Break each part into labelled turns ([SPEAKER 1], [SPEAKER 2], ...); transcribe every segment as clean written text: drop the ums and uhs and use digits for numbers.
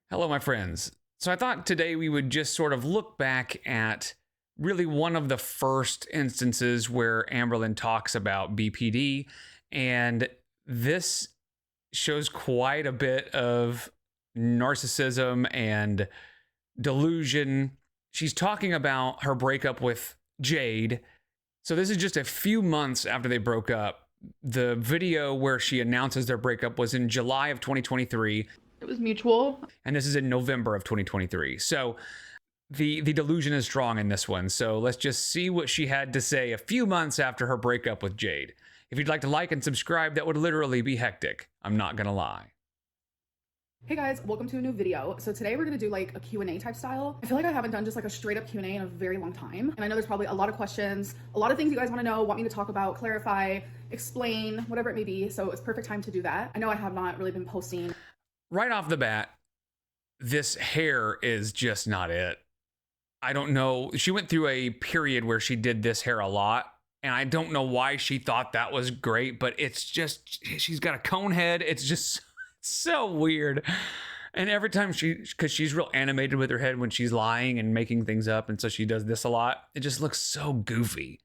[SPEAKER 1] Hello, my friends. So I thought today we would just sort of look back at really one of the first instances where Amberlynn talks about BPD. And this shows quite a bit of narcissism and delusion. She's talking about her breakup with Jade. So this is just a few months after they broke up. The video where she announces their breakup was in July of 2023.
[SPEAKER 2] It was mutual.
[SPEAKER 1] And this is in November of 2023. So the delusion is strong in this one. So let's just see what she had to say a few months after her breakup with Jade. If you'd like to like and subscribe, that would literally be hectic. I'm not gonna lie.
[SPEAKER 2] Hey guys, welcome to a new video. So today we're gonna do like a Q&A type style. I feel like I haven't done just like a straight up Q&A in a very long time. And I know there's probably a lot of questions, a lot of things you guys wanna know, want me to talk about, clarify, explain, whatever it may be. So it's perfect time to do that. I know I have not really been posting.
[SPEAKER 1] Right off the bat, this hair is just not it. I don't know. She went through a period where she did this hair a lot. And I don't know why she thought that was great, but it's just, she's got a cone head. It's just so weird. And every time because she's real animated with her head when she's lying and making things up. And so she does this a lot. It just looks so goofy.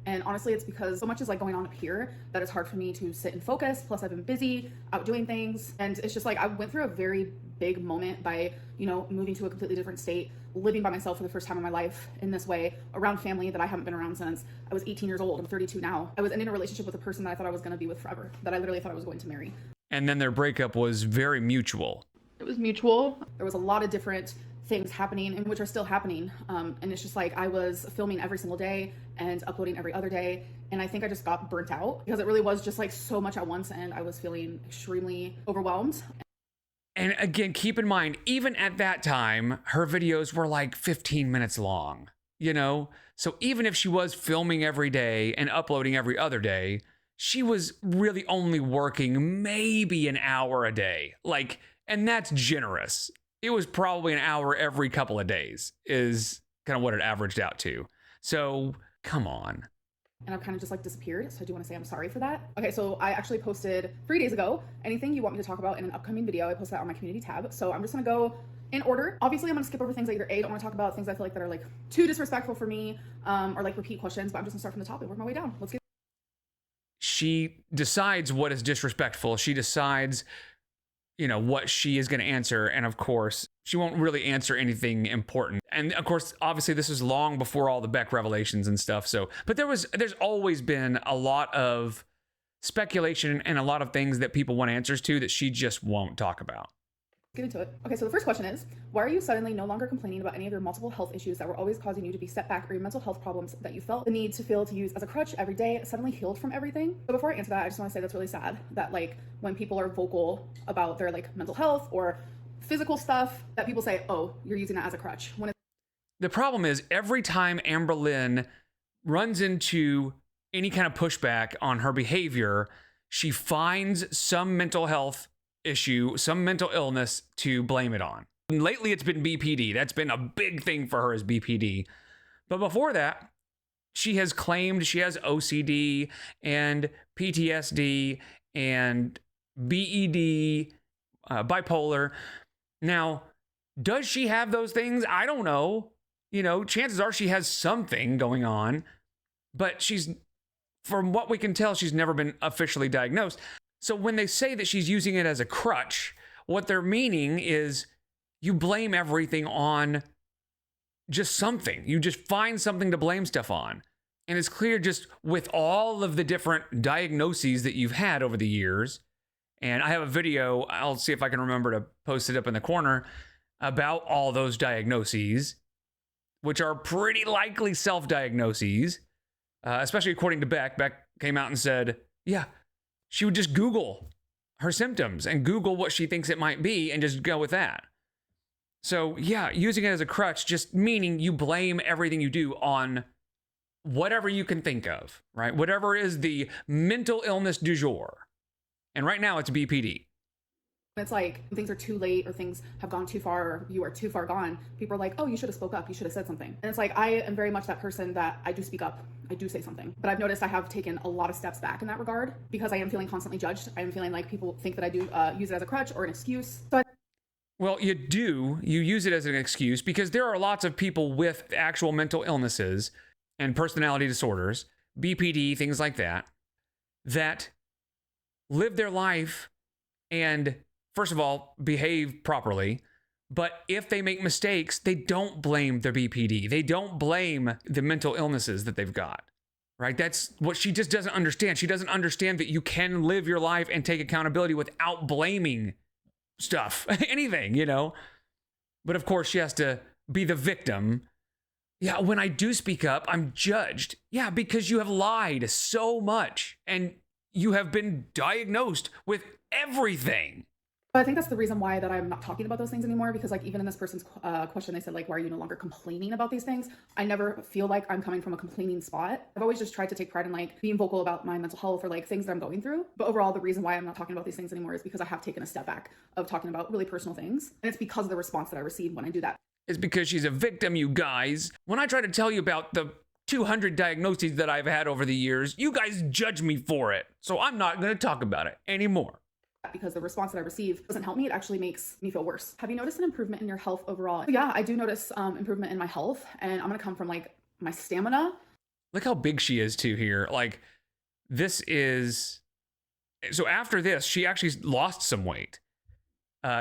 [SPEAKER 2] And honestly, it's because so much is like going on up here that it's hard for me to sit and focus. Plus I've been busy out doing things. And it's just like, I went through a very big moment by, you know, moving to a completely different state, living by myself for the first time in my life in this way, around family that I haven't been around since I was 18 years old. I'm 32 now. I was ending a relationship with a person that I thought I was going to be with forever, that I literally thought I was going to marry.
[SPEAKER 1] And then their breakup was very mutual.
[SPEAKER 2] It was mutual. There was a lot of different things happening and which are still happening. And it's just like I was filming every single day and uploading every other day. And I think I just got burnt out because it really was just like so much at once and I was feeling extremely overwhelmed.
[SPEAKER 1] And again, keep in mind, even at that time, her videos were like 15 minutes long, you know? So even if she was filming every day and uploading every other day, she was really only working maybe an hour a day. Like, and that's generous. It was probably an hour every couple of days is kind of what it averaged out to. So come on.
[SPEAKER 2] And I've kind of just like disappeared. So I do want to say I'm sorry for that. Okay, so I actually posted 3 days ago, anything you want me to talk about in an upcoming video, I posted that on my community tab. So I'm just gonna go in order. Obviously I'm gonna skip over things that either A, don't want to talk about, things I feel like that are like too disrespectful for me, or like repeat questions, but I'm just gonna start from the top and work my way down. Let's get.
[SPEAKER 1] She decides what is disrespectful. She decides, you know, what she is going to answer. And of course, she won't really answer anything important. And of course, obviously this is long before all the Beck revelations and stuff. So, but there's always been a lot of speculation and a lot of things that people want answers to that she just won't talk about.
[SPEAKER 2] Get into it. Okay, so the first question is, why are you suddenly no longer complaining about any of your multiple health issues that were always causing you to be set back, or your mental health problems that you felt the need to feel to use as a crutch every day suddenly healed from everything? So before I answer that, I just want to say that's really sad that like when people are vocal about their like mental health or physical stuff, that people say, oh, you're using that as a crutch. When
[SPEAKER 1] the problem is every time Amberlynn runs into any kind of pushback on her behavior, she finds some mental health issue, some mental illness to blame it on. And lately it's been BPD. That's been a big thing for her is BPD. But before that, she has claimed she has OCD and PTSD and BED, bipolar. Now, does she have those things? I don't know. You know, chances are she has something going on, but from what we can tell, she's never been officially diagnosed. So when they say that she's using it as a crutch, what they're meaning is you blame everything on just something. You just find something to blame stuff on. And it's clear just with all of the different diagnoses that you've had over the years. And I have a video, I'll see if I can remember to post it up in the corner, about all those diagnoses, which are pretty likely self-diagnoses, especially according to Beck. Beck came out and said, yeah, she would just Google her symptoms and Google what she thinks it might be and just go with that. So yeah, using it as a crutch, just meaning you blame everything you do on whatever you can think of, right? Whatever is the mental illness du jour. And right now it's BPD.
[SPEAKER 2] it's like things are too late or things have gone too far or you are too far gone, people are like, oh, you should have spoke up, you should have said something. And it's like, I am very much that person that I do speak up, I do say something. But I've noticed I have taken a lot of steps back in that regard because I am feeling constantly judged. I am feeling like people think that I do use it as a crutch or an excuse. So
[SPEAKER 1] Well, you do. You use it as an excuse because there are lots of people with actual mental illnesses and personality disorders, BPD, things like that, that live their life and, first of all, behave properly. But if they make mistakes, they don't blame their BPD. They don't blame the mental illnesses that they've got, right? That's what she just doesn't understand. She doesn't understand that you can live your life and take accountability without blaming stuff, anything, you know? But of course, she has to be the victim. Yeah, when I do speak up, I'm judged. Yeah, because you have lied so much and you have been diagnosed with everything.
[SPEAKER 2] But I think that's the reason why that I'm not talking about those things anymore, because like even in this person's question, they said like, why are you no longer complaining about these things? I never feel like I'm coming from a complaining spot. I've always just tried to take pride in like being vocal about my mental health or like things that I'm going through. But overall, the reason why I'm not talking about these things anymore is because I have taken a step back of talking about really personal things. And it's because of the response that I receive when I do that.
[SPEAKER 1] It's because she's a victim, you guys. When I try to tell you about the 200 diagnoses that I've had over the years, you guys judge me for it. So I'm not going to talk about it anymore.
[SPEAKER 2] Because the response that I receive doesn't help me, it actually makes me feel worse. Have you noticed an improvement in your health overall? Yeah, I do notice improvement in my health, and I'm gonna come from like my stamina.
[SPEAKER 1] Look how big she is too here. Like this is, so after this, she actually lost some weight.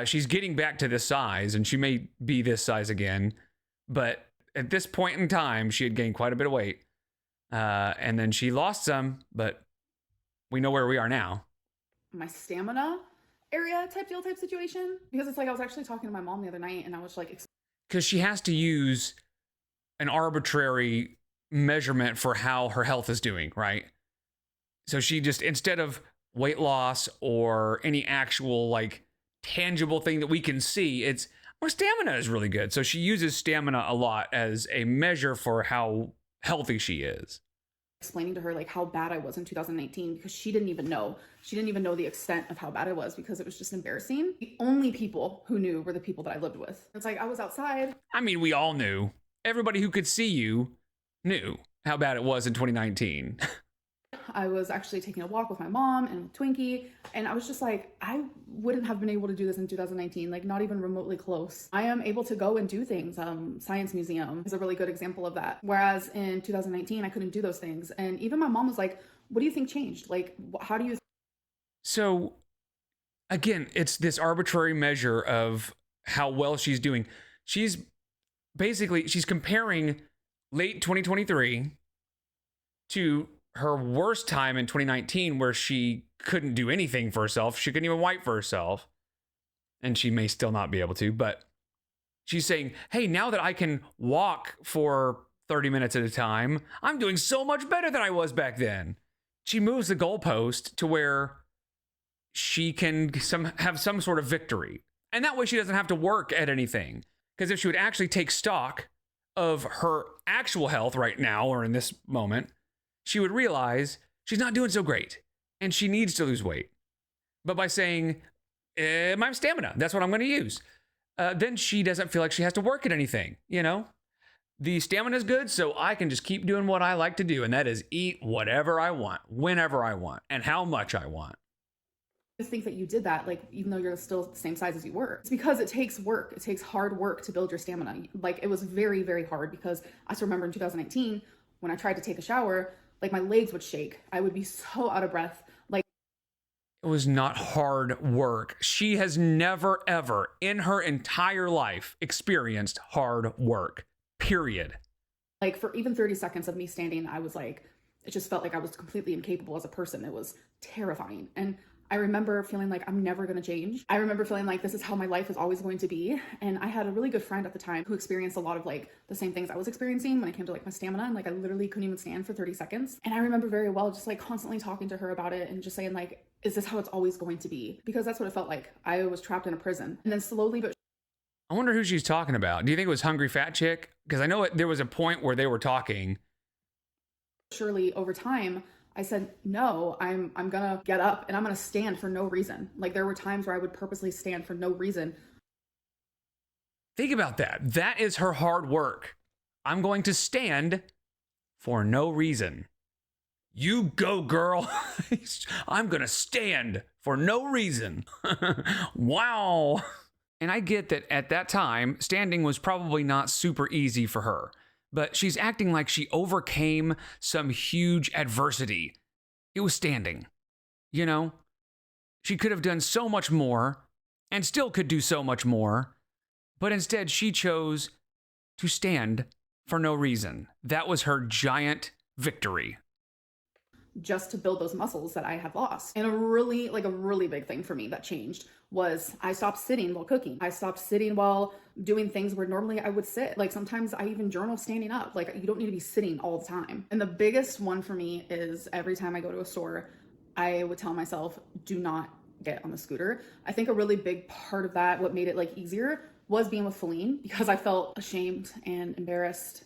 [SPEAKER 1] She's getting back to this size, and she may be this size again, but at this point in time, she had gained quite a bit of weight. And then she lost some, but we know where we are now.
[SPEAKER 2] My stamina area type situation, because it's like I was actually talking to my mom the other night and I was like,
[SPEAKER 1] because she has to use an arbitrary measurement for how her health is doing, right? So she just, instead of weight loss or any actual like tangible thing that we can see, it's her stamina is really good. So she uses stamina a lot as a measure for how healthy she is.
[SPEAKER 2] Explaining to her like how bad I was in 2019, because she didn't even know the extent of how bad I was, because it was just embarrassing. The only people who knew were the people that I lived with. It's like I was outside.
[SPEAKER 1] I mean, we all knew. Everybody who could see you knew how bad it was in 2019.
[SPEAKER 2] I was actually taking a walk with my mom and Twinkie, and I was just like, I wouldn't have been able to do this in 2019, like not even remotely close. I am able to go and do things. Science museum is a really good example of that. Whereas in 2019, I couldn't do those things. And even my mom was like, what do you think changed? Like, how do you?
[SPEAKER 1] So again, it's this arbitrary measure of how well she's doing. She's comparing late 2023 to her worst time in 2019, where she couldn't do anything for herself. She couldn't even wipe for herself. And she may still not be able to, but she's saying, hey, now that I can walk for 30 minutes at a time, I'm doing so much better than I was back then. She moves the goalpost to where she can have some sort of victory. And that way she doesn't have to work at anything. Because if she would actually take stock of her actual health right now, or in this moment, she would realize she's not doing so great and she needs to lose weight. But by saying, my stamina, that's what I'm going to use, then she doesn't feel like she has to work at anything, you know? The stamina is good, so I can just keep doing what I like to do, and that is eat whatever I want, whenever I want, and how much I want.
[SPEAKER 2] I think that you did that, like, even though you're still the same size as you were. It's because it takes work. It takes hard work to build your stamina. Like, it was very, very hard, because I still remember in 2019, when I tried to take a shower, like my legs would shake. I would be so out of breath. Like,
[SPEAKER 1] it was not hard work. She has never, ever in her entire life experienced hard work, period.
[SPEAKER 2] Like for even 30 seconds of me standing, I was like, it just felt like I was completely incapable as a person. It was terrifying. And I remember feeling like I'm never going to change. I remember feeling like this is how my life is always going to be. And I had a really good friend at the time who experienced a lot of like the same things I was experiencing when it came to like my stamina. And like I literally couldn't even stand for 30 seconds. And I remember very well just like constantly talking to her about it and just saying like, is this how it's always going to be? Because that's what it felt like. I was trapped in a prison. And then slowly but
[SPEAKER 1] I wonder who she's talking about. Do you think it was Hungry Fat Chick? Because I know there was a point where they were talking.
[SPEAKER 2] surely over time, I said, no, I'm gonna get up and I'm gonna stand for no reason. Like there were times where I would purposely stand for no reason.
[SPEAKER 1] Think about that. That is her hard work. I'm going to stand for no reason. You go, girl. I'm going to stand for no reason. Wow. And I get that at that time, standing was probably not super easy for her, but she's acting like she overcame some huge adversity. It was standing. You know, she could have done so much more and still could do so much more, but instead she chose to stand for no reason. That was her giant victory.
[SPEAKER 2] Just to build those muscles that I had lost. And a really big thing for me that changed was I stopped sitting while cooking. I stopped sitting while doing things where normally I would sit. Like sometimes I even journal standing up. Like you don't need to be sitting all the time. And the biggest one for me is every time I go to a store, I would tell myself, do not get on the scooter. I think a really big part of that, what made it like easier, was being with Feline, because I felt ashamed and embarrassed.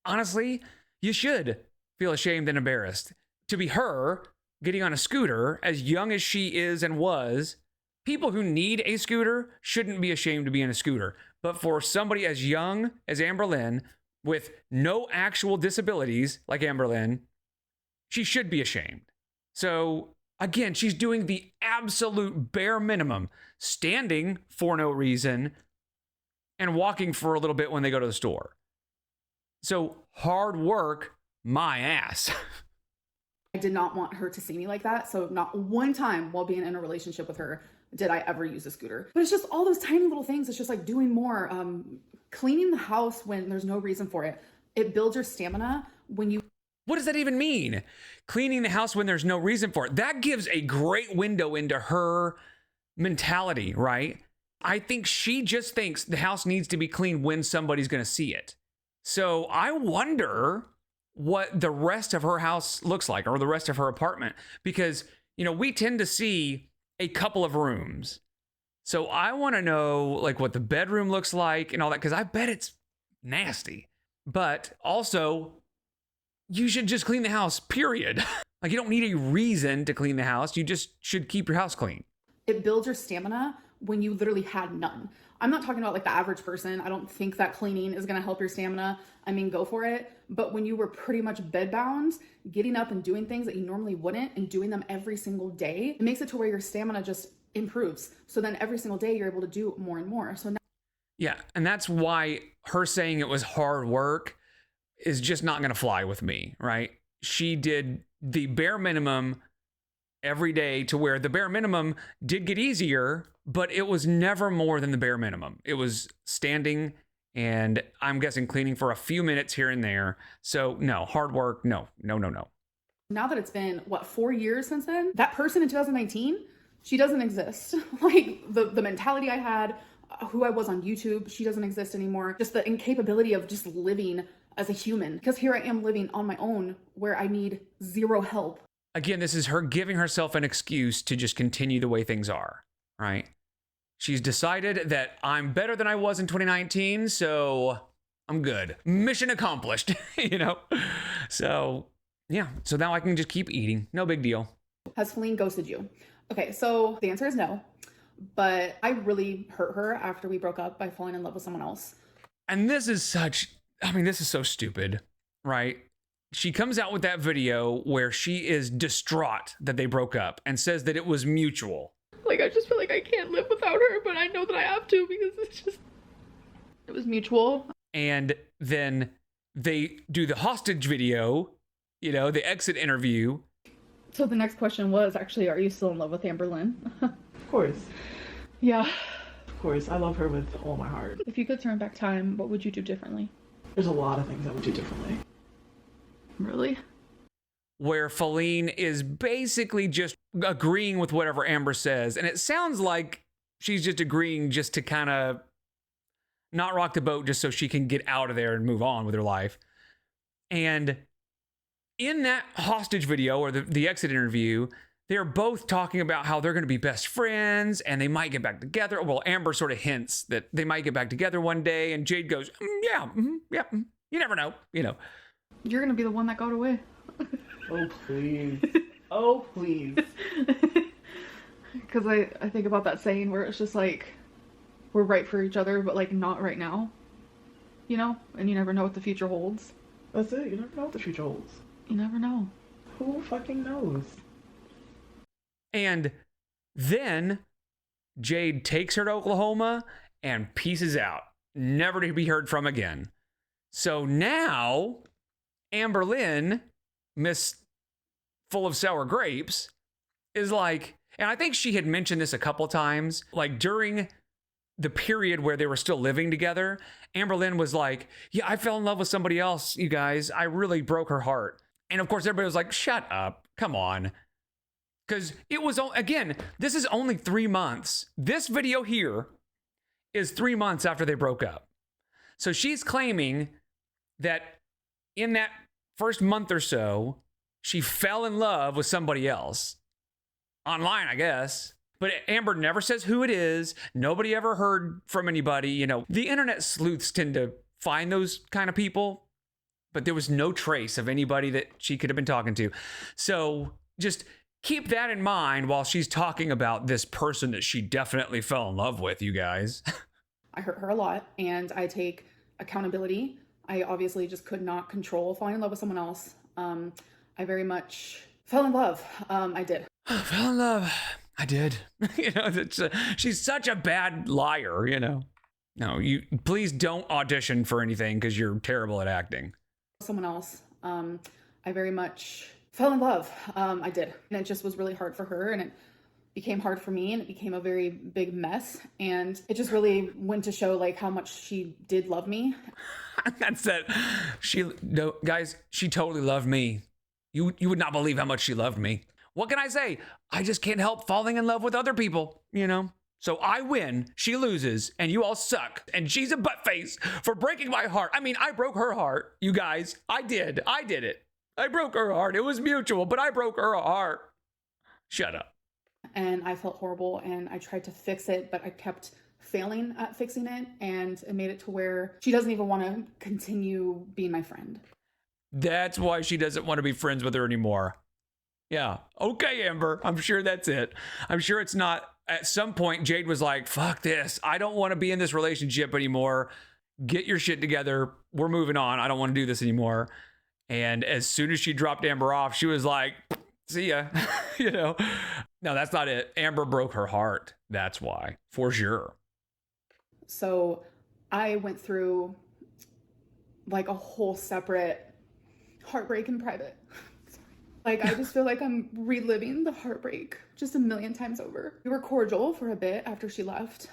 [SPEAKER 1] Honestly, you should feel ashamed and embarrassed. To be her, getting on a scooter, as young as she is and was, people who need a scooter shouldn't be ashamed to be in a scooter. But for somebody as young as Amberlynn, with no actual disabilities like Amberlynn, she should be ashamed. So again, she's doing the absolute bare minimum, standing for no reason and walking for a little bit when they go to the store. So hard work, my ass.
[SPEAKER 2] I did not want her to see me like that. So not one time while being in a relationship with her did I ever use a scooter. But it's just all those tiny little things. It's just like doing more, cleaning the house when there's no reason for it. It builds your stamina when you...
[SPEAKER 1] What does that even mean? Cleaning the house when there's no reason for it. That gives a great window into her mentality, right? I think she just thinks the house needs to be clean when somebody's going to see it. So I wonder what the rest of her house looks like, or the rest of her apartment, because, you know, we tend to see a couple of rooms. So I want to know like what the bedroom looks like and all that, because I bet it's nasty. But also, you should just clean the house, period. Like, you don't need a reason to clean the house. You just should keep your house clean.
[SPEAKER 2] It builds your stamina when you literally had none. I'm not talking about like the average person. I don't think that cleaning is going to help your stamina. I mean, go for it. But when you were pretty much bedbound, getting up and doing things that you normally wouldn't and doing them every single day, it makes it to where your stamina just improves. So then every single day you're able to do more and more. So now...
[SPEAKER 1] Yeah, and that's why her saying it was hard work is just not going to fly with me, right? She did the bare minimum every day, to where the bare minimum did get easier, but it was never more than the bare minimum. It was standing and I'm guessing cleaning for a few minutes here and there. So no, hard work, no.
[SPEAKER 2] Now that it's been, 4 years since then, that person in 2019, she doesn't exist. Like the mentality I had, who I was on YouTube, she doesn't exist anymore. Just the incapability of just living as a human, because here I am living on my own where I need zero help.
[SPEAKER 1] Again, this is her giving herself an excuse to just continue the way things are, right? She's decided that I'm better than I was in 2019, so I'm good. Mission accomplished, you know? So, yeah. So now I can just keep eating. No big deal.
[SPEAKER 2] Has Feline ghosted you? Okay, so the answer is no. But I really hurt her after we broke up by falling in love with someone else.
[SPEAKER 1] And this is this is so stupid, right? She comes out with that video where she is distraught that they broke up and says that it was mutual.
[SPEAKER 2] Like, I just feel like I can't live without her, but I know that I have to, because it was mutual.
[SPEAKER 1] And then they do the hostage video, you know, the exit interview.
[SPEAKER 2] So the next question was actually, are you still in love with Amberlynn?
[SPEAKER 3] Of course.
[SPEAKER 2] Yeah.
[SPEAKER 3] Of course. I love her with all my heart.
[SPEAKER 2] If you could turn back time, what would you do differently?
[SPEAKER 3] There's a lot of things I would do differently.
[SPEAKER 2] Really?
[SPEAKER 1] Where Feline is basically just agreeing with whatever Amber says. And it sounds like she's just agreeing just to kind of not rock the boat just so she can get out of there and move on with her life. And in that hostage video, or the exit interview, they're both talking about how they're going to be best friends and they might get back together. Well, Amber sort of hints that they might get back together one day, and Jade goes, you never know, you know.
[SPEAKER 2] You're going to be the one that got away.
[SPEAKER 3] Oh, please. Oh, please.
[SPEAKER 2] Because I think about that saying where it's just like, we're right for each other, but like not right now, you know? And you never know what the future holds.
[SPEAKER 3] That's it. You never know what the future holds.
[SPEAKER 2] You never know.
[SPEAKER 3] Who fucking knows?
[SPEAKER 1] And then Jade takes her to Oklahoma and pieces out, never to be heard from again. So now Amberlynn, Miss Full of Sour Grapes, is like, and I think she had mentioned this a couple times, like during the period where they were still living together, Amberlynn was like, yeah, I fell in love with somebody else, you guys. I really broke her heart. And of course, everybody was like, shut up. Come on. Because it was, again, this is only 3 months. This video here is 3 months after they broke up. So she's claiming that in that first month or so, she fell in love with somebody else. Online, I guess. But Amber never says who it is. Nobody ever heard from anybody. You know, the internet sleuths tend to find those kind of people, but there was no trace of anybody that she could have been talking to. So just keep that in mind while she's talking about this person that she definitely fell in love with, you guys.
[SPEAKER 2] I hurt her a lot, and I take accountability. I obviously just could not control falling in love with someone else. I very much fell in love. I did.
[SPEAKER 1] Fell in love. I did. You know, she's such a bad liar, you know. No, you please don't audition for anything because you're terrible at acting.
[SPEAKER 2] Someone else. I very much fell in love. I did. And it just was really hard for her, and it became hard for me, and it became a very big mess. And it just really went to show like how much she did love me.
[SPEAKER 1] That's it. No, guys, she totally loved me. You would not believe how much she loved me. What can I say? I just can't help falling in love with other people, you know? So I win, she loses, and you all suck. And she's a buttface for breaking my heart. I mean, I broke her heart, you guys. I did it. I broke her heart. It was mutual, but I broke her heart. Shut up.
[SPEAKER 2] And I felt horrible, and I tried to fix it, but I kept failing at fixing it, and it made it to where she doesn't even want to continue being my friend.
[SPEAKER 1] That's why she doesn't want to be friends with her anymore. Yeah. Okay, Amber. I'm sure that's it. I'm sure it's not. At some point, Jade was like, fuck this. I don't want to be in this relationship anymore. Get your shit together. We're moving on. I don't want to do this anymore. And as soon as she dropped Amber off, she was like, see ya. You know? No, that's not it. Amber broke her heart. That's why. For sure.
[SPEAKER 2] So I went through like a whole separate heartbreak in private. Like, I just feel like I'm reliving the heartbreak just a million times over. We were cordial for a bit after she left.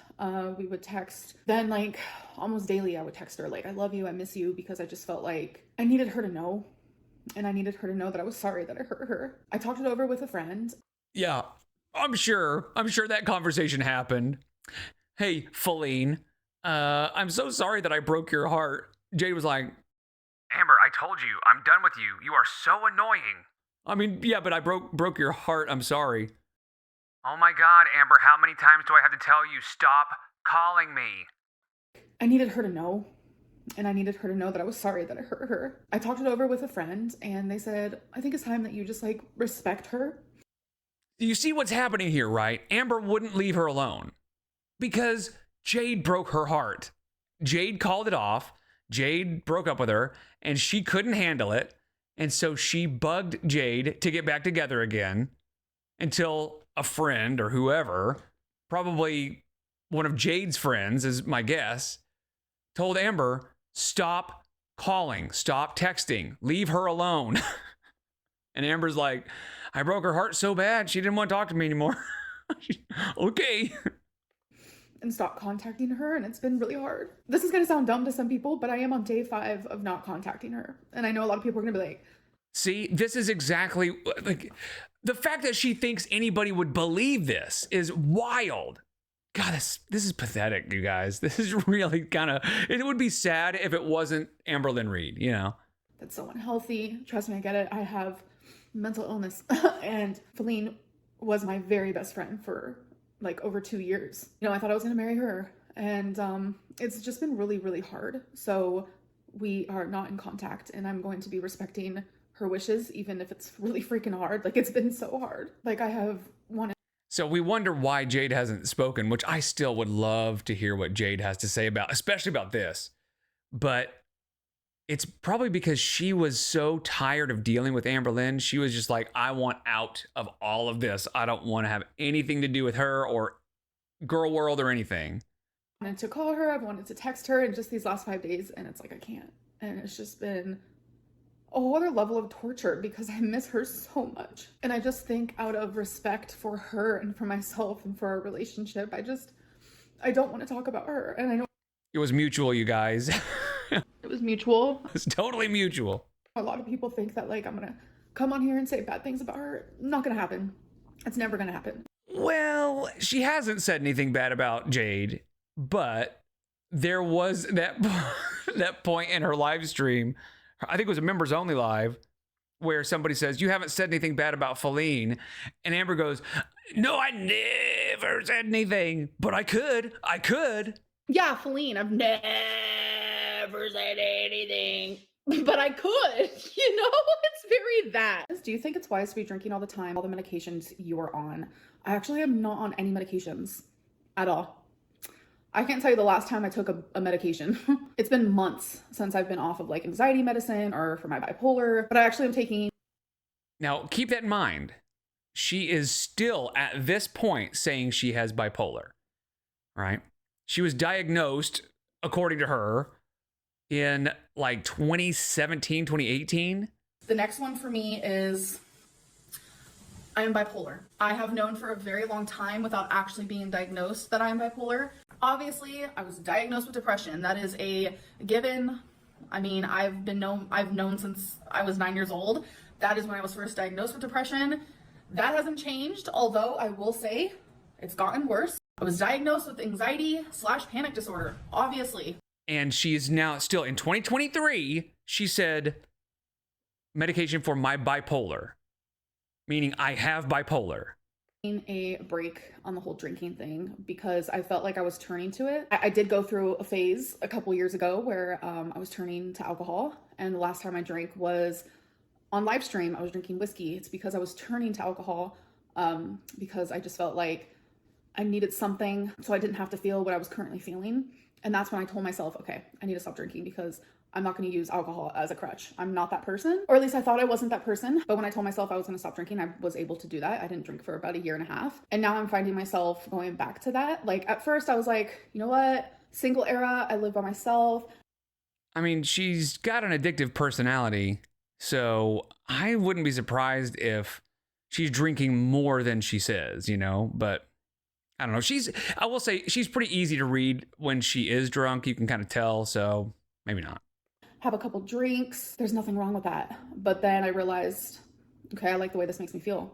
[SPEAKER 2] We would text. Then, like, almost daily, I would text her, like, I love you, I miss you, because I just felt like I needed her to know. And I needed her to know that I was sorry that I hurt her. I talked it over with a friend.
[SPEAKER 1] Yeah, I'm sure that conversation happened. Hey, Feline, I'm so sorry that I broke your heart. Jade was like, Amber, I told you, I'm done with you. You are so annoying. I mean, yeah, but I broke your heart. I'm sorry. Oh my God, Amber, how many times do I have to tell you, stop calling me?
[SPEAKER 2] I needed her to know. And I needed her to know that I was sorry that I hurt her. I talked it over with a friend, and they said, I think it's time that you just, like, respect her.
[SPEAKER 1] You see what's happening here, right? Amber wouldn't leave her alone because Jade broke her heart. Jade called it off. Jade broke up with her, and she couldn't handle it. And so she bugged Jade to get back together again until a friend or whoever, probably one of Jade's friends is my guess, told Amber, stop calling, stop texting, leave her alone. And Amber's like, I broke her heart so bad, she didn't want to talk to me anymore. Okay.
[SPEAKER 2] And stop contacting her, and it's been really hard. This is going to sound dumb to some people, but I am on day 5 of not contacting her. And I know a lot of people are going to be like,
[SPEAKER 1] see, this is exactly, like, the fact that she thinks anybody would believe this is wild. God, this is pathetic, you guys. This is really kind of, it would be sad if it wasn't Amberlynn Reed, you know?
[SPEAKER 2] That's so unhealthy. Trust me, I get it. I have mental illness. And Feline was my very best friend for like over 2 years. You know, I thought I was going to marry her. And it's just been really, really hard. So we are not in contact, and I'm going to be respecting her wishes, even if it's really freaking hard. Like, it's been so hard. Like, I have wanted.
[SPEAKER 1] So we wonder why Jade hasn't spoken, which I still would love to hear what Jade has to say about, especially about this. But it's probably because she was so tired of dealing with Amberlynn. She was just like, I want out of all of this. I don't want to have anything to do with her or girl world or anything.
[SPEAKER 2] I wanted to call her, I've wanted to text her in just these last 5 days, and it's like I can't. And it's just been a whole other level of torture because I miss her so much. And I just think out of respect for her and for myself and for our relationship, I don't want to talk about her. And I know
[SPEAKER 1] It was mutual, you guys.
[SPEAKER 2] it was mutual.
[SPEAKER 1] It's totally mutual.
[SPEAKER 2] A lot of people think that like I'm gonna come on here and say bad things about her. Not gonna happen. It's never gonna happen.
[SPEAKER 1] Well, she hasn't said anything bad about Jade, but there was that that point in her live stream, I think it was a members only live, where somebody says, "You haven't said anything bad about Feline," and Amber goes, "No, I never said anything, but I could.
[SPEAKER 2] Yeah, Feline, I've never said anything, but I could, you know, it's very that. Do you think it's wise to be drinking all the time, all the medications you are on? I actually am not on any medications at all. I can't tell you the last time I took a medication. It's been months since I've been off of like anxiety medicine or for my bipolar, but I actually am taking.
[SPEAKER 1] Now, keep that in mind. She is still at this point saying she has bipolar, right? She was diagnosed, according to her, in like 2017, 2018.
[SPEAKER 2] The next one for me is I am bipolar. I have known for a very long time without actually being diagnosed that I am bipolar. Obviously, I was diagnosed with depression. That is a given. I mean, I've known since I was 9 years old. That is when I was first diagnosed with depression. That hasn't changed, although I will say it's gotten worse. I was diagnosed with anxiety/panic disorder, obviously.
[SPEAKER 1] And she's now still in 2023, she said medication for my bipolar, meaning I have bipolar.
[SPEAKER 2] A break on the whole drinking thing because I felt like I was turning to it. I did go through a phase a couple years ago where I was turning to alcohol, and the last time I drank was on live stream. I was drinking whiskey. It's because I was turning to alcohol because I just felt like I needed something so I didn't have to feel what I was currently feeling. And that's when I told myself, okay, I need to stop drinking because I'm not going to use alcohol as a crutch. I'm not that person, or at least I thought I wasn't that person. But when I told myself I was going to stop drinking, I was able to do that. I didn't drink for about 1.5 years. And now I'm finding myself going back to that. Like at first I was like, you know what? Single era, I live by myself.
[SPEAKER 1] I mean, she's got an addictive personality, so I wouldn't be surprised if she's drinking more than she says, you know, but I don't know. I will say she's pretty easy to read when she is drunk. You can kind of tell, so maybe not.
[SPEAKER 2] Have a couple drinks. There's nothing wrong with that. But then I realized, okay, I like the way this makes me feel.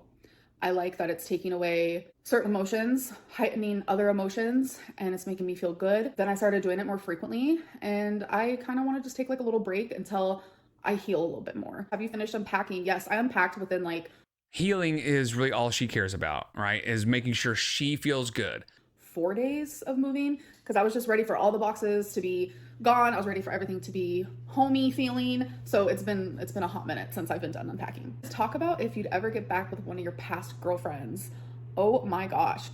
[SPEAKER 2] I like that it's taking away certain emotions, heightening other emotions, and it's making me feel good. Then I started doing it more frequently, and I kind of want to just take like a little break until I heal a little bit more. Have you finished unpacking? Yes, I unpacked within like...
[SPEAKER 1] Healing is really all she cares about, right? Is making sure she feels good.
[SPEAKER 2] 4 days of moving because I was just ready for all the boxes to be gone. I was ready for everything to be homey feeling. So it's been a hot minute since I've been done unpacking. Let's talk about if you'd ever get back with one of your past girlfriends. Oh my gosh.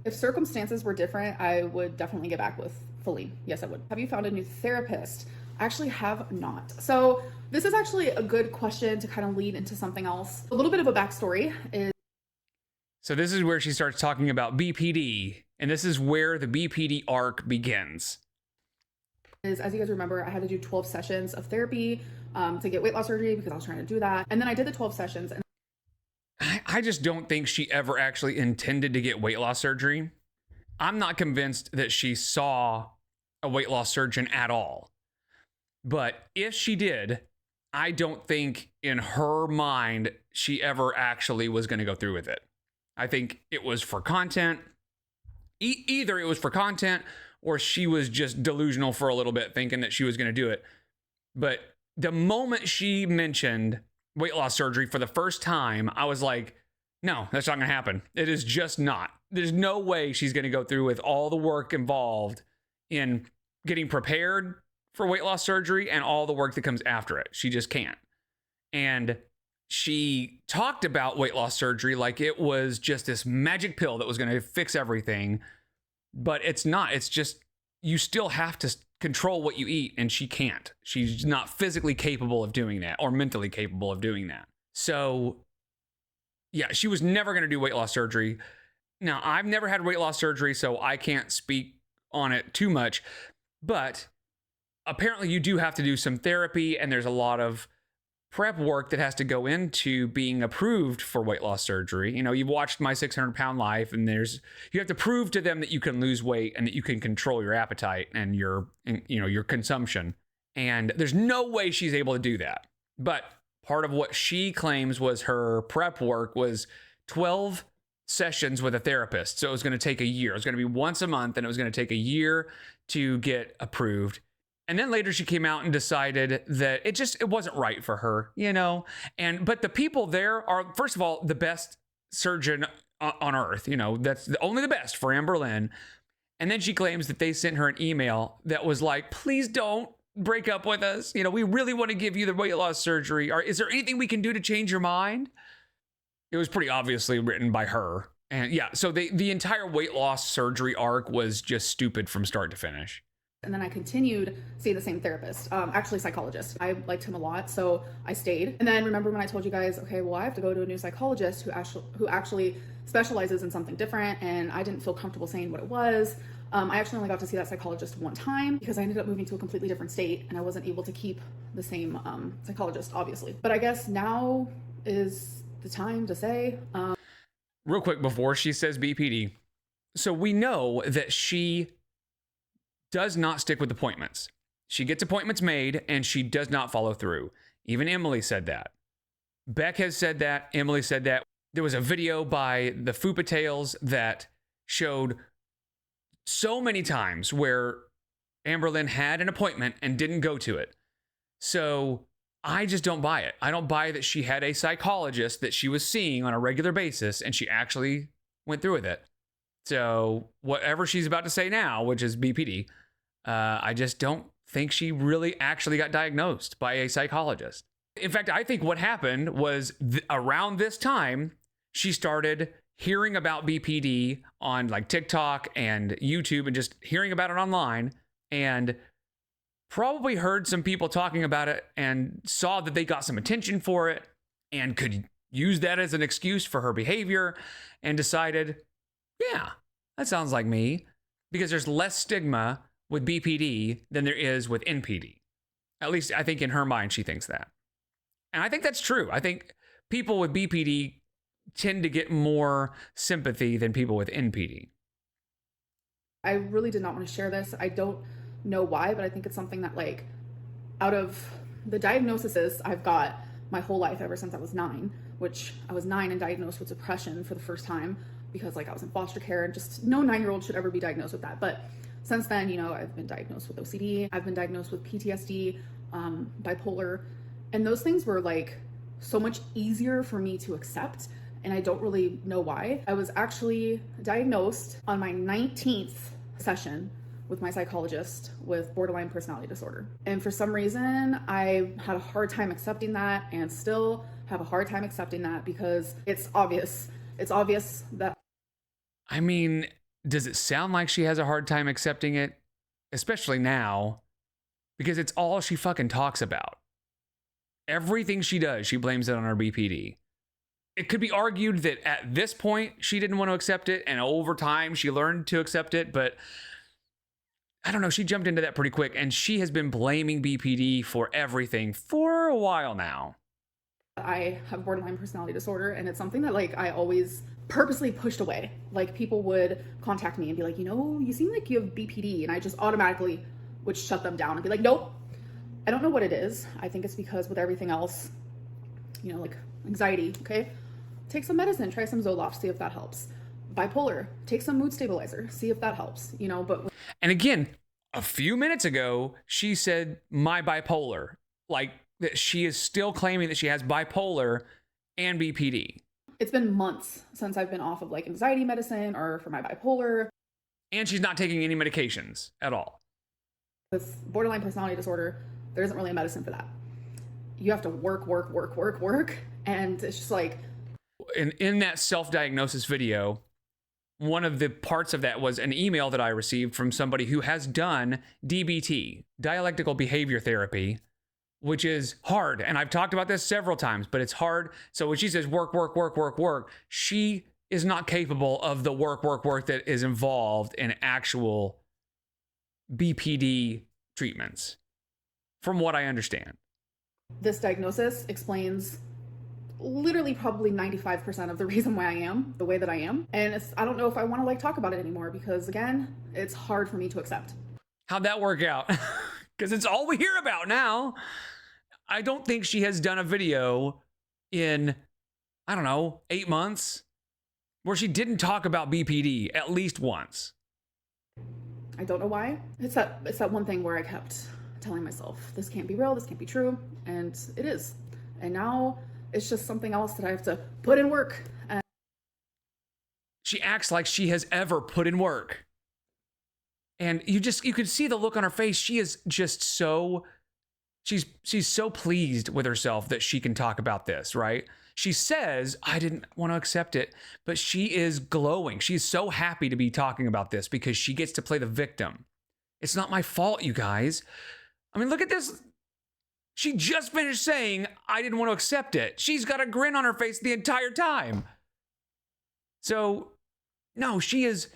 [SPEAKER 2] If circumstances were different, I would definitely get back with Feline. Yes, I would. Have you found a new therapist? I actually have not. So this is actually a good question to kind of lead into something else. A little bit of a backstory is...
[SPEAKER 1] So this is where she starts talking about BPD, and this is where the BPD arc begins.
[SPEAKER 2] As you guys remember, I had to do 12 sessions of therapy to get weight loss surgery because I was trying to do that. And then I did the 12 sessions. And
[SPEAKER 1] I just don't think she ever actually intended to get weight loss surgery. I'm not convinced that she saw a weight loss surgeon at all. But if she did, I don't think in her mind she ever actually was going to go through with it. I think it was for content. Either it was for content or she was just delusional for a little bit thinking that she was going to do it. But the moment she mentioned weight loss surgery for the first time, I was like, no, that's not going to happen. It is just not. There's no way she's going to go through with all the work involved in getting prepared for weight loss surgery and all the work that comes after it. She just can't. And she talked about weight loss surgery like it was just this magic pill that was going to fix everything. But it's not. It's just, you still have to control what you eat, and she can't. She's not physically capable of doing that or mentally capable of doing that. So yeah, she was never going to do weight loss surgery. Now, I've never had weight loss surgery, so I can't speak on it too much, but apparently you do have to do some therapy, and there's a lot of prep work that has to go into being approved for weight loss surgery. You know, you've watched My 600-Pound Life, and you have to prove to them that you can lose weight and that you can control your appetite and your consumption. And there's no way she's able to do that. But part of what she claims was her prep work was 12 sessions with a therapist. So it was going to take a year. It was going to be once a month, and it was going to take a year to get approved. And then later she came out and decided that it wasn't right for her, you know? But the people there are, first of all, the best surgeon on earth, you know, that's only the best for Amberlynn. And then she claims that they sent her an email that was like, please don't break up with us. You know, we really want to give you the weight loss surgery. Or is there anything we can do to change your mind? It was pretty obviously written by her. And yeah, so the entire weight loss surgery arc was just stupid from start to finish.
[SPEAKER 2] And then I continued seeing the same therapist, actually psychologist. I liked him a lot, so I stayed. And then remember when I told you guys, okay, well, I have to go to a new psychologist who actually specializes in something different, and I didn't feel comfortable saying what it was. I actually only got to see that psychologist one time because I ended up moving to a completely different state, and I wasn't able to keep the same psychologist, obviously. But I guess now is the time to say.
[SPEAKER 1] Real quick before she says BPD. So we know that she does not stick with appointments. She gets appointments made and she does not follow through. Even Emily said that. Beck has said that. Emily said that. There was a video by the Fupa Tales that showed so many times where Amberlynn had an appointment and didn't go to it. So I just don't buy it. I don't buy that she had a psychologist that she was seeing on a regular basis and she actually went through with it. So whatever she's about to say now, which is BPD, I just don't think she really actually got diagnosed by a psychologist. In fact, I think what happened was around this time, she started hearing about BPD on like TikTok and YouTube and just hearing about it online, and probably heard some people talking about it and saw that they got some attention for it and could use that as an excuse for her behavior and decided, yeah, that sounds like me, because there's less stigma with BPD than there is with NPD. At least I think in her mind, she thinks that. And I think that's true. I think people with BPD tend to get more sympathy than people with NPD.
[SPEAKER 2] I really did not want to share this. I don't know why, but I think it's something that, like, out of the diagnoses I've got my whole life ever since I was 9, which I was 9 and diagnosed with depression for the first time because, like, I was in foster care, and just no 9-year-old should ever be diagnosed with that. But since then, you know, I've been diagnosed with OCD, I've been diagnosed with PTSD, bipolar, and those things were like so much easier for me to accept, and I don't really know why. I was actually diagnosed on my 19th session with my psychologist with borderline personality disorder. And for some reason, I had a hard time accepting that, and still have a hard time accepting that, because it's obvious. It's obvious that...
[SPEAKER 1] I mean, does it sound like she has a hard time accepting it? Especially now, because it's all she fucking talks about. Everything she does, she blames it on her BPD. It could be argued that at this point, she didn't want to accept it, and over time, she learned to accept it, but I don't know, she jumped into that pretty quick, and she has been blaming BPD for everything for a while now.
[SPEAKER 2] I have borderline personality disorder, and it's something that, like, I always purposely pushed away. Like, people would contact me and be like, you know, you seem like you have BPD, and I just automatically would shut them down and be like, nope, I don't know what it is. I think it's because with everything else, you know, like anxiety, okay? Take some medicine, try some Zoloft, see if that helps. Bipolar, take some mood stabilizer, see if that helps, you know, but...
[SPEAKER 1] And again, a few minutes ago, she said, my bipolar. Like, that she is still claiming that she has bipolar and BPD.
[SPEAKER 2] It's been months since I've been off of, like, anxiety medicine or for my bipolar.
[SPEAKER 1] And she's not taking any medications at all.
[SPEAKER 2] With borderline personality disorder, there isn't really a medicine for that. You have to work. And it's just like...
[SPEAKER 1] In that self-diagnosis video, one of the parts of that was an email that I received from somebody who has done DBT, dialectical behavior therapy, which is hard. And I've talked about this several times, but it's hard. So when she says work, she is not capable of the work that is involved in actual BPD treatments, from what I understand.
[SPEAKER 2] This diagnosis explains literally probably 95% of the reason why I am the way that I am. And I don't know if I want to like talk about it anymore because again, it's hard for me to accept.
[SPEAKER 1] How'd that work out? Because it's all we hear about now. I don't think she has done a video in, I don't know, 8 months where she didn't talk about BPD at least once.
[SPEAKER 2] I don't know why. It's that one thing where I kept telling myself, this can't be real, this can't be true, and it is. And now it's just something else that I have to put in work. And
[SPEAKER 1] she acts like she has ever put in work. And you could see the look on her face. She is just so, she's so pleased with herself that she can talk about this, right? She says, I didn't want to accept it, but she is glowing. She's so happy to be talking about this because she gets to play the victim. It's not my fault, you guys. I mean, look at this. She just finished saying, I didn't want to accept it. She's got a grin on her face the entire time. So, no, she is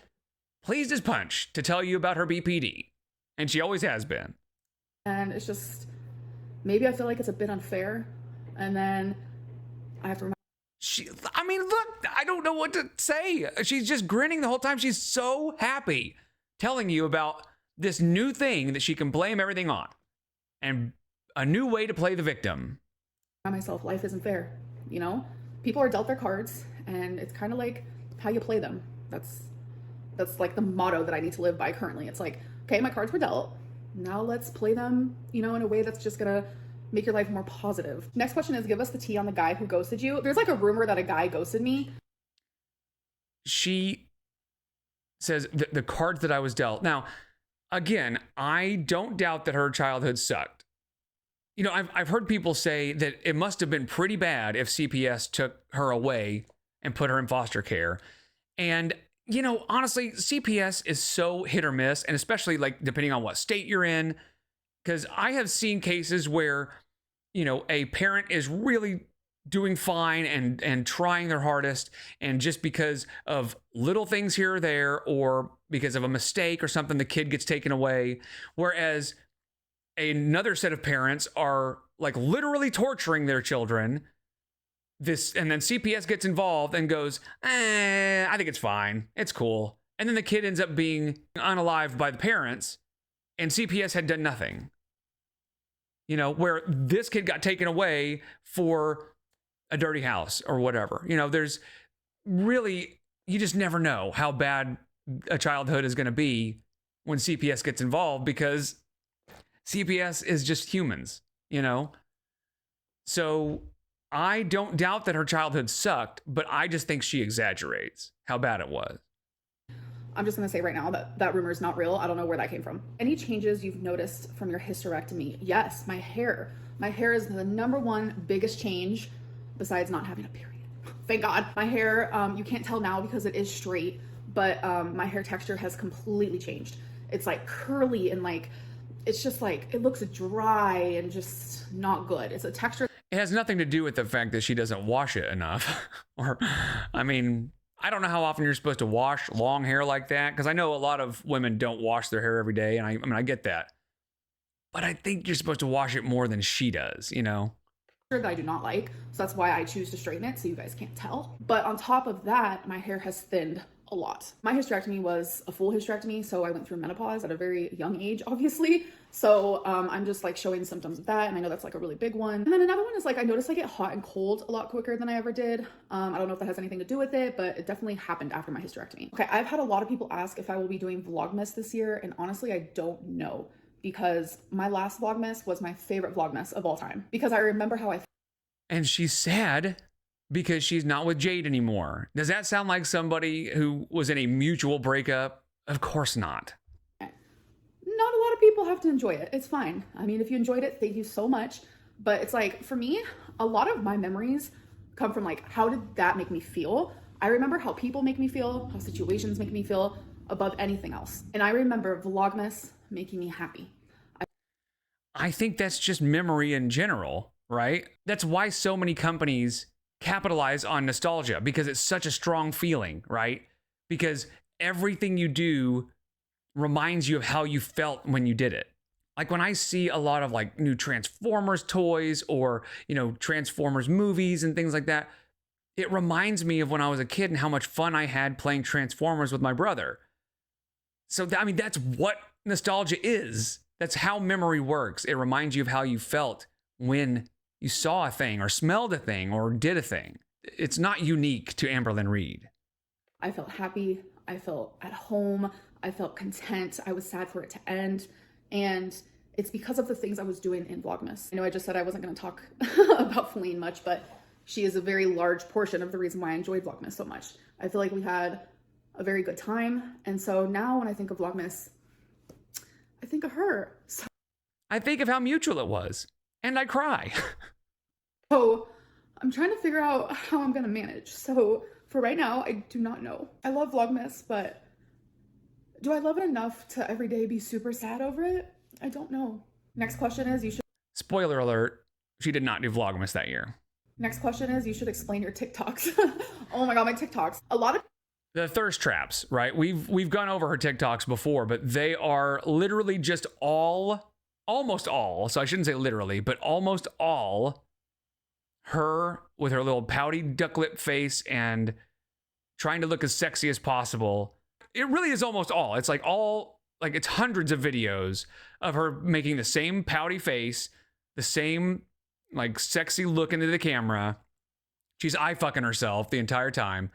[SPEAKER 1] pleased as punch to tell you about her BPD. And she always has been.
[SPEAKER 2] And it's just, maybe I feel like it's a bit unfair. And then I have to remember.
[SPEAKER 1] I mean, look, I don't know what to say. She's just grinning the whole time. She's so happy telling you about this new thing that she can blame everything on. And a new way to play the victim.
[SPEAKER 2] Myself, life isn't fair. You know, people are dealt their cards, and it's kind of like how you play them. That's like the motto that I need to live by currently. It's like, okay, my cards were dealt. Now let's play them, you know, in a way that's just gonna make your life more positive. Next question is, give us the tea on the guy who ghosted you. There's like a rumor that a guy ghosted me.
[SPEAKER 1] She says the cards that I was dealt. Now, again, I don't doubt that her childhood sucked. You know, I've heard people say that it must have been pretty bad if CPS took her away and put her in foster care. And, you know, honestly, CPS is so hit or miss, and especially like depending on what state you're in. Because I have seen cases where, you know, a parent is really doing fine and trying their hardest, and just because of little things here or there, or because of a mistake or something, the kid gets taken away. Whereas another set of parents are like literally torturing their children. And then CPS gets involved and goes, I think it's fine. It's cool. And then the kid ends up being unalived by the parents, and CPS had done nothing. You know, where this kid got taken away for a dirty house or whatever. You know, there's really, you just never know how bad a childhood is going to be when CPS gets involved, because CPS is just humans, you know? So I don't doubt that her childhood sucked, but I just think she exaggerates how bad it was.
[SPEAKER 2] I'm just going to say right now that that rumor is not real. I don't know where that came from. Any changes you've noticed from your hysterectomy? Yes, my hair. My hair is the number one biggest change besides not having a period. Thank God. My hair, you can't tell now because it is straight, but my hair texture has completely changed. It's like curly and like, it's just like, it looks dry and just not good. It's a texture.
[SPEAKER 1] It has nothing to do with the fact that she doesn't wash it enough. Or, I mean, I don't know how often you're supposed to wash long hair like that, because I know a lot of women don't wash their hair every day, and I mean, I get that. But I think you're supposed to wash it more than she does, you know?
[SPEAKER 2] That I do not like, so that's why I choose to straighten it, so you guys can't tell. But on top of that, my hair has thinned a lot. My hysterectomy was a full hysterectomy, so I went through menopause at a very young age, obviously. So I'm just like showing symptoms of that, and I know that's like a really big one. And then another one is like I noticed I get hot and cold a lot quicker than I ever did. I don't know if that has anything to do with it, but it definitely happened after my hysterectomy. Okay, I've had a lot of people ask if I will be doing Vlogmas this year, and honestly, I don't know, because my last Vlogmas was my favorite Vlogmas of all time, because I remember how I.
[SPEAKER 1] And she's sad because she's not with Jade anymore. Does that sound like somebody who was in a mutual breakup? Of course not.
[SPEAKER 2] Not a lot of people have to enjoy it. It's fine. I mean, if you enjoyed it, thank you so much. But it's like, for me, a lot of my memories come from like, how did that make me feel? I remember how people make me feel, how situations make me feel above anything else. And I remember Vlogmas making me happy.
[SPEAKER 1] I think that's just memory in general, right? That's why so many companies capitalize on nostalgia because it's such a strong feeling, right? Because everything you do reminds you of how you felt when you did it. Like when I see a lot of like new Transformers toys or, Transformers movies and things like that, it reminds me of when I was a kid and how much fun I had playing Transformers with my brother. So, that's what nostalgia is. That's how memory works. It reminds you of how you felt when you saw a thing or smelled a thing or did a thing. It's not unique to Amberlynn Reed.
[SPEAKER 2] I felt happy. I felt at home. I felt content. I was sad for it to end. And it's because of the things I was doing in Vlogmas. I know I just said I wasn't going to talk about Feline much, but she is a very large portion of the reason why I enjoyed Vlogmas so much. I feel like we had a very good time. And so now when I think of Vlogmas, I think of her. So
[SPEAKER 1] I think of how mutual it was. And I cry.
[SPEAKER 2] So I'm trying to figure out how I'm going to manage. So for right now, I do not know. I love Vlogmas, but do I love it enough to every day be super sad over it? I don't know. Next question is you should...
[SPEAKER 1] Spoiler alert, she did not do Vlogmas that year.
[SPEAKER 2] Next question is you should explain your TikToks. Oh my God, my TikToks. A lot of...
[SPEAKER 1] The thirst traps, right? We've gone over her TikToks before, but they are literally just almost all, so I shouldn't say literally, but almost all her with her little pouty duck lip face and trying to look as sexy as possible. It really is almost all. It's it's hundreds of videos of her making the same pouty face, the same sexy look into the camera. She's eye fucking herself the entire time.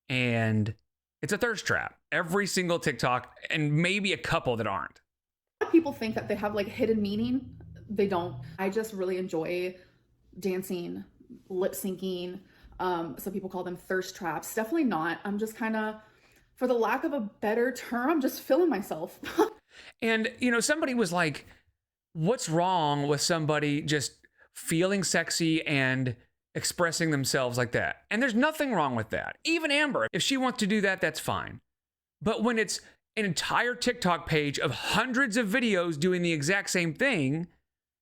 [SPEAKER 1] And it's a thirst trap. Every single TikTok, and maybe a couple that aren't.
[SPEAKER 2] People think that they have hidden meaning. They don't. I just really enjoy dancing, lip syncing. Some people call them thirst traps. Definitely not. I'm just kind of, for the lack of a better term, I'm just feeling myself.
[SPEAKER 1] And, somebody was like, what's wrong with somebody just feeling sexy and expressing themselves like that? And there's nothing wrong with that. Even Amber, if she wants to do that, that's fine. But when it's an entire TikTok page of hundreds of videos doing the exact same thing,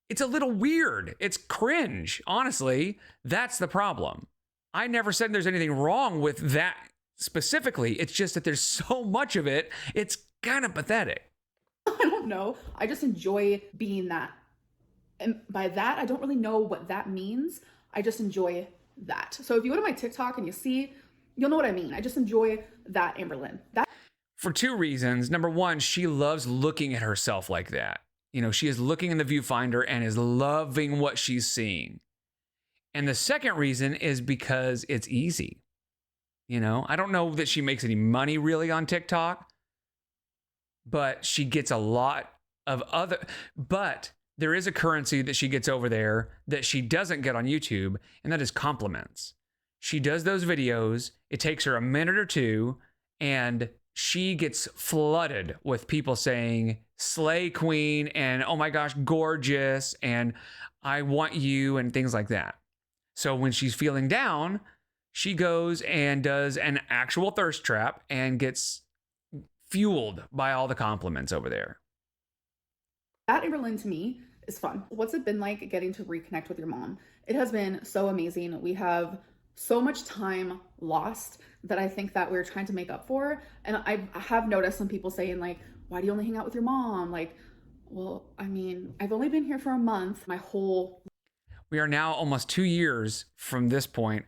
[SPEAKER 1] it's a little weird. It's cringe. Honestly, that's the problem. I never said there's anything wrong with that specifically. It's just that there's so much of it, it's kind of pathetic.
[SPEAKER 2] I don't know. I just enjoy being that. And by that, I don't really know what that means. I just enjoy that. So if you go to my TikTok and you see, you'll know what I mean. I just enjoy that Amberlynn. That
[SPEAKER 1] for two reasons. Number one, she loves looking at herself like that. She is looking in the viewfinder and is loving what she's seeing. And the second reason is because it's easy. I don't know that she makes any money really on TikTok, but she gets a lot of but there is a currency that she gets over there that she doesn't get on YouTube, and that is compliments. She does those videos. It takes her a minute or two, and she gets flooded with people saying, slay queen, and oh my gosh, gorgeous, and I want you, and things like that. So when she's feeling down, she goes and does an actual thirst trap and gets fueled by all the compliments over there.
[SPEAKER 2] That Amberlynn to me is fun. What's it been like getting to reconnect with your mom? It has been so amazing. We have so much time lost that I think that we're trying to make up for. And I have noticed some people saying why do you only hang out with your mom? Well, I've only been here for a month.
[SPEAKER 1] We are now almost 2 years from this point,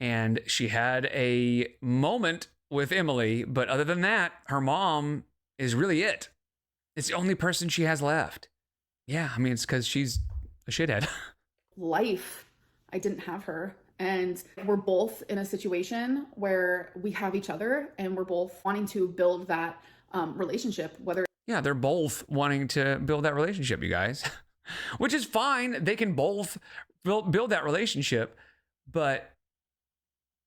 [SPEAKER 1] and she had a moment with Emily, but other than that, her mom is really it. It's the only person she has left. Yeah, it's because she's a shithead.
[SPEAKER 2] Life, I didn't have her. And we're both in a situation where we have each other and we're both wanting to build that relationship,
[SPEAKER 1] Yeah, they're both wanting to build that relationship, you guys. Which is fine. They can both build that relationship. But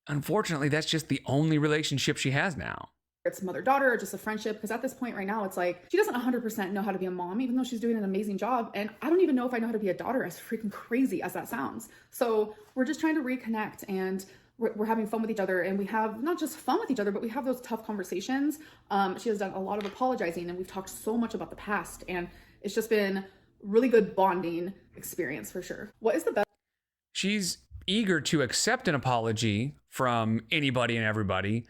[SPEAKER 1] unfortunately, that's just the only relationship she has now.
[SPEAKER 2] It's mother-daughter or just a friendship. Because at this point right now, it's she doesn't 100% know how to be a mom, even though she's doing an amazing job. And I don't even know if I know how to be a daughter, as freaking crazy as that sounds. So we're just trying to reconnect, and we're having fun with each other. And we have not just fun with each other, but we have those tough conversations. She has done a lot of apologizing, and we've talked so much about the past. And it's just been really good bonding experience for sure. What is the best?
[SPEAKER 1] She's eager to accept an apology from anybody and everybody.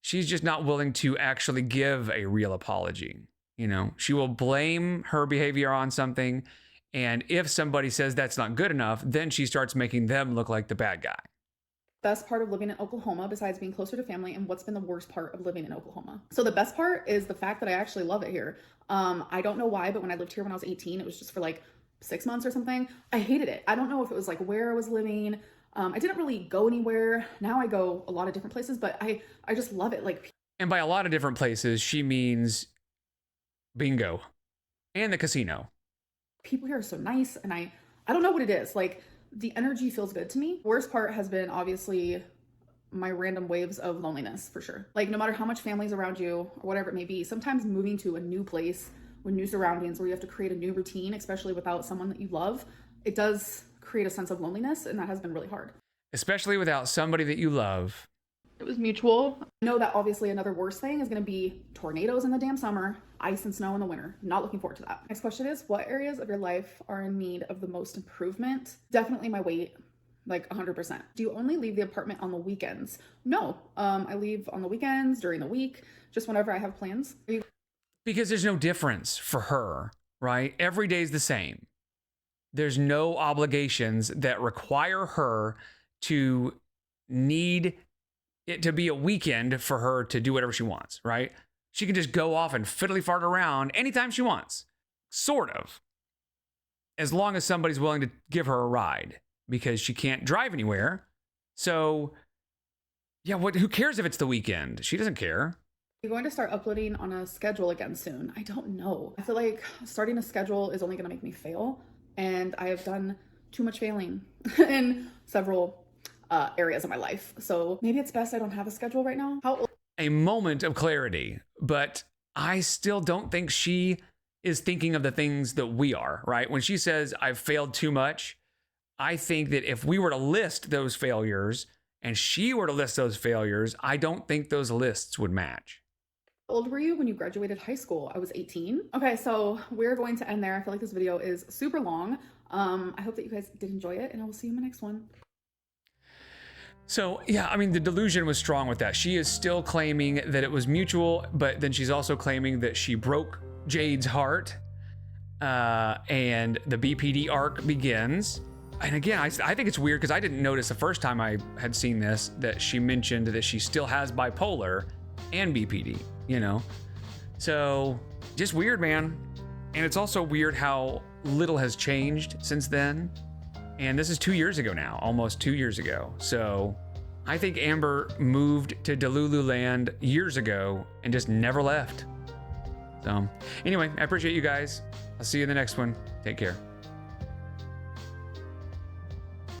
[SPEAKER 1] She's just not willing to actually give a real apology. You know, she will blame her behavior on something. And if somebody says that's not good enough, then she starts making them look like the bad guy.
[SPEAKER 2] Best part of living in Oklahoma besides being closer to family, and what's been the worst part of living in Oklahoma? So the best part is the fact that I actually love it here. I don't know why, but when I lived here when I was 18, it was just for like 6 months or something. I hated it. I don't know if it was like where I was living. I didn't really go anywhere. Now I go a lot of different places, but I just love it. Like,
[SPEAKER 1] and by a lot of different places, she means bingo and the casino.
[SPEAKER 2] People here are so nice, and I don't know what it is. Like, the energy feels good to me. Worst part has been obviously my random waves of loneliness, for sure. Like, no matter how much family's around you or whatever it may be, sometimes moving to a new place with new surroundings where you have to create a new routine, especially without someone that you love, it does create a sense of loneliness, and that has been really hard.
[SPEAKER 1] Especially without somebody that you love.
[SPEAKER 3] It was mutual.
[SPEAKER 2] I know that obviously another worst thing is going to be tornadoes in the damn summer, ice and snow in the winter. Not looking forward to that. Next question is, what areas of your life are in need of the most improvement? Definitely my weight, like 100%. Do you only leave the apartment on the weekends? No, I leave on the weekends, during the week, just whenever I have plans.
[SPEAKER 1] Because there's no difference for her, right? Every day's the same. There's no obligations that require her to need it to be a weekend for her to do whatever she wants, right? She can just go off and fiddly fart around anytime she wants, sort of, as long as somebody's willing to give her a ride, because she can't drive anywhere. So, yeah, who cares if it's the weekend? She doesn't care.
[SPEAKER 2] You're going to start uploading on a schedule again soon. I don't know. I feel like starting a schedule is only going to make me fail, and I have done too much failing in several areas of my life. So maybe it's best I don't have a schedule right now.
[SPEAKER 1] A moment of clarity, but I still don't think she is thinking of the things that we are, right? When she says, I've failed too much, I think that if we were to list those failures and she were to list those failures, I don't think those lists would match.
[SPEAKER 2] How old were you when you graduated high school? I was 18. Okay, so we're going to end there. I feel like this video is super long. I hope that you guys did enjoy it, and I will see you in my next one.
[SPEAKER 1] So, yeah, I mean, the delusion was strong with that. She is still claiming that it was mutual, but then she's also claiming that she broke Jade's heart, and the BPD arc begins. And again, I think it's weird because I didn't notice the first time I had seen this that she mentioned that she still has bipolar and BPD, you know? So, just weird, man. And it's also weird how little has changed since then. And this is 2 years ago now, almost 2 years ago. So I think Amber moved to Delulu land years ago and just never left. So anyway, I appreciate you guys. I'll see you in the next one. Take care.